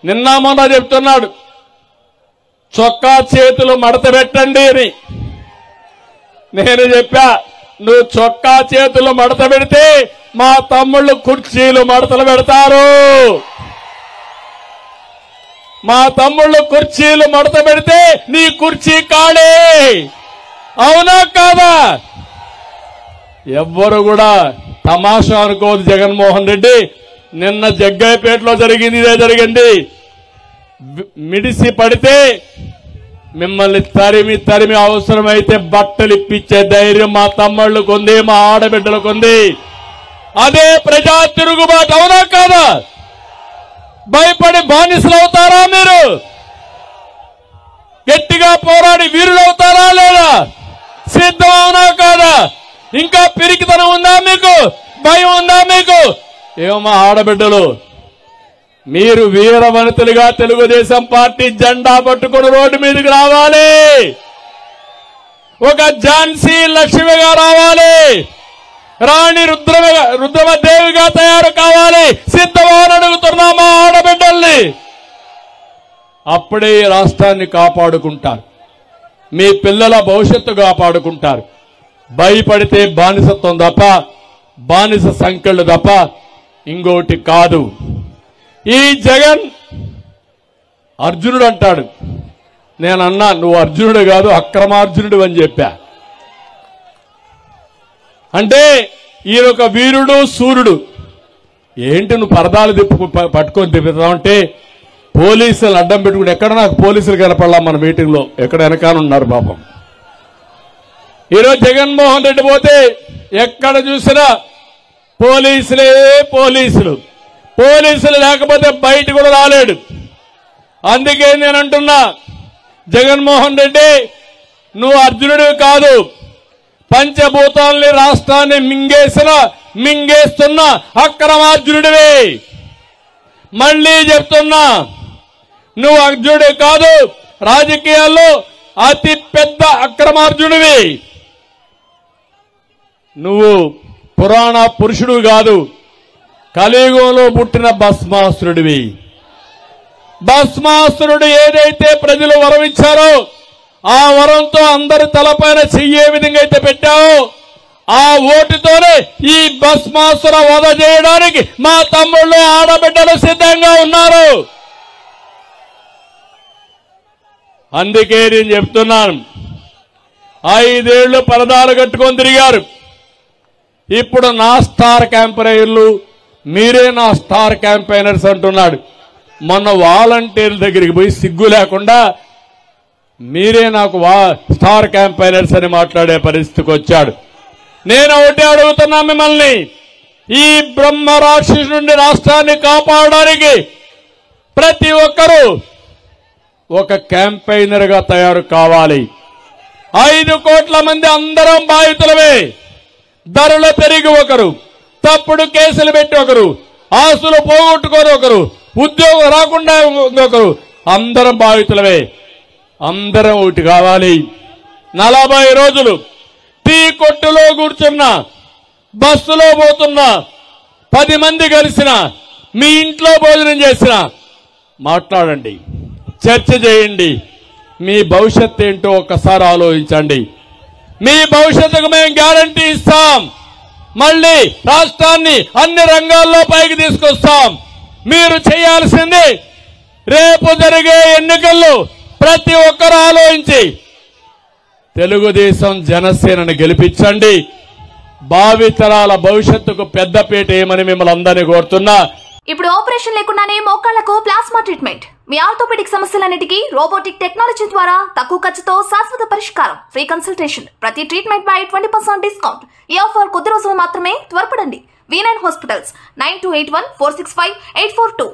నిన్న మొన్న చెప్తున్నాడు చొక్కా చేతులు మడత పెట్టండి అని. నేను చెప్పా నువ్వు చొక్కా చేతులు మడత పెడితే మా తమ్ముళ్ళు కుర్చీలు మడతలు పెడతారు. మా తమ్ముళ్ళు కుర్చీలు మడత పెడితే నీ కుర్చీ కాడే. అవునా కాదా? ఎవ్వరు కూడా తమాషా అనుకోదు. జగన్మోహన్ రెడ్డి నిన్న జగ్గయ్యపేటలో జరిగింది ఇదే జరిగింది. మిడిసి పడితే మిమ్మల్ని తరిమి తరిమి అవసరమైతే బట్టలు ఇప్పించే ధైర్యం మా తమ్ముళ్ళకు ఉంది, మా ఆడబిడ్డలకు ఉంది. అదే ప్రజా తిరుగుబాటు. అవునా కాదా? భయపడి బానిసలు అవుతారా మీరు? గట్టిగా పోరాడి వీరులు అవుతారా లేదా? సిద్ధం అవునా కాదా? ఇంకా పిరికితనం ఉందా మీకు? భయం ఉందా మీకు? ఏమో ఆడబిడ్డలు, మీరు వీర వనితలుగా తెలుగుదేశం పార్టీ జెండా పట్టుకుని రోడ్డు మీదకి రావాలి. ఒక ఝాన్సీ లక్ష్మిగా రావాలి. రాణి రుద్రమదేవిగా తయారు కావాలి. సిద్ధమని అడుగుతున్నామా ఆడబిడ్డల్ని? అప్పుడే ఈ రాష్ట్రాన్ని కాపాడుకుంటారు, మీ పిల్లల భవిష్యత్తు కాపాడుకుంటారు. భయపడితే బానిసత్వం తప్ప, బానిస సంఖ్యలు తప్ప ఇంకోటి కాదు. ఈ జగన్ అర్జునుడు అంటాడు. నేనన్నా నువ్వు అర్జునుడు కాదు అక్రమార్జునుడు అని చెప్పా. అంటే ఈయనొక వీరుడు సూర్యుడు. ఏంటి నువ్వు పరదాలు పట్టుకొని తిప్పుతావంటే పోలీసులు అడ్డం పెట్టుకుని ఎక్కడ నాకు పోలీసులు కనపడలా మన మీటింగ్లో, ఎక్కడ వెనకానున్నారు పాపం. ఈరోజు జగన్మోహన్ రెడ్డి పోతే ఎక్కడ చూసినా పోలీసులే పోలీసులు. పోలీసులు లేకపోతే బయట కూడా రాలేడు. అందుకే నేను అంటున్నా జగన్మోహన్ రెడ్డి నువ్వు అర్జునుడు కాదు, పంచభూతాలని రాష్ట్రాన్ని మింగేస్తున్న అక్రమార్జునుడివి. మళ్లీ చెప్తున్నా నువ్వు అర్జునుడు కాదు, రాజకీయాల్లో అతి పెద్ద అక్రమార్జునుడివి. నువ్వు పురాణ పురుషుడు కాదు, కలియుగంలో పుట్టిన భస్మాసురుడివి. భస్మాసురుడు ఏదైతే ప్రజలు వరం ఇచ్చారో ఆ వరంతో అందరి తలపైన చెయ్యే విధంగా అయితే పెట్టావో ఆ ఓటుతోనే ఈ భస్మాసుర వధ చేయడానికి మా తమ్ముళ్ళు ఆడబిడ్డలు సిద్ధంగా ఉన్నారు. అందుకే నేను చెప్తున్నాను, 5 ఏళ్లు పరదాలు కట్టుకొని తిరిగారు. ఇప్పుడు నా స్టార్ క్యాంపెయినర్లు, మీరే నా స్టార్ క్యాంపెయినర్స్ అంటున్నాడు. మొన్న వాలంటీర్ల దగ్గరికి పోయి సిగ్గు లేకుండా మీరే నాకు స్టార్ క్యాంపెయినర్స్ అని మాట్లాడే పరిస్థితికి వచ్చాడు. నేను ఒకటే అడుగుతున్నా మిమ్మల్ని, ఈ బ్రహ్మ రాక్షసు నుండి రాష్ట్రాన్ని కాపాడడానికి ప్రతి ఒక్కరూ ఒక క్యాంపెయినర్ గా తయారు కావాలి. 5 కోట్ల మంది అందరం బాధితులమే. ధరలు పెరిగి ఒకరు, తప్పుడు కేసులు పెట్టి ఒకరు, ఆస్తులు పోగొట్టుకొని ఒకరు, ఉద్యోగం రాకుండా ఇంకొకరు, అందరం బాధితులమే. అందరం ఒకటి కావాలి. 40 రోజులు టీ కొట్టులో కూర్చున్నా, బస్సులో పోతున్నా, 10 మంది కలిసిన, మీ ఇంట్లో భోజనం చేసిన, మాట్లాడండి, చర్చ చేయండి. మీ భవిష్యత్తు ఏంటో ఒక్కసారి ఆలోచించండి. మీ భవిష్యత్తుకు మేము గ్యారంటీ ఇస్తాం. మళ్ళీ రాష్ట్రాన్ని అన్ని రంగాల్లో పైకి తీసుకొస్తాం. మీరు చేయాల్సింది రేపు జరిగే ఎన్నికల్లో ప్రతి ఒక్కరు ఆలోచించి తెలుగుదేశం జనసేనను గెలిపించండి. భావితరాల భవిష్యత్తుకు పెద్దపీట ఏమని మిమ్మల్ని అందరినీ కోరుతున్నా. ఇప్పుడు ఆపరేషన్ లేకుండానే మోకాళ్లకు ప్లాస్మా ట్రీట్మెంట్. మీ ఆర్థోపెడిక్ సమస్యలన్నిటికీ రోబోటిక్ టెక్నాలజీ ద్వారా తక్కువ ఖర్చుతో శాశ్వత పరిష్కారం. Free consultation. ప్రతి ట్రీట్మెంట్ పై 20% డిస్కౌంట్. ఈ ఆఫర్ కొద్ది రోజులు మాత్రమే. త్వరపడండి. V9 hospitals 9281465842.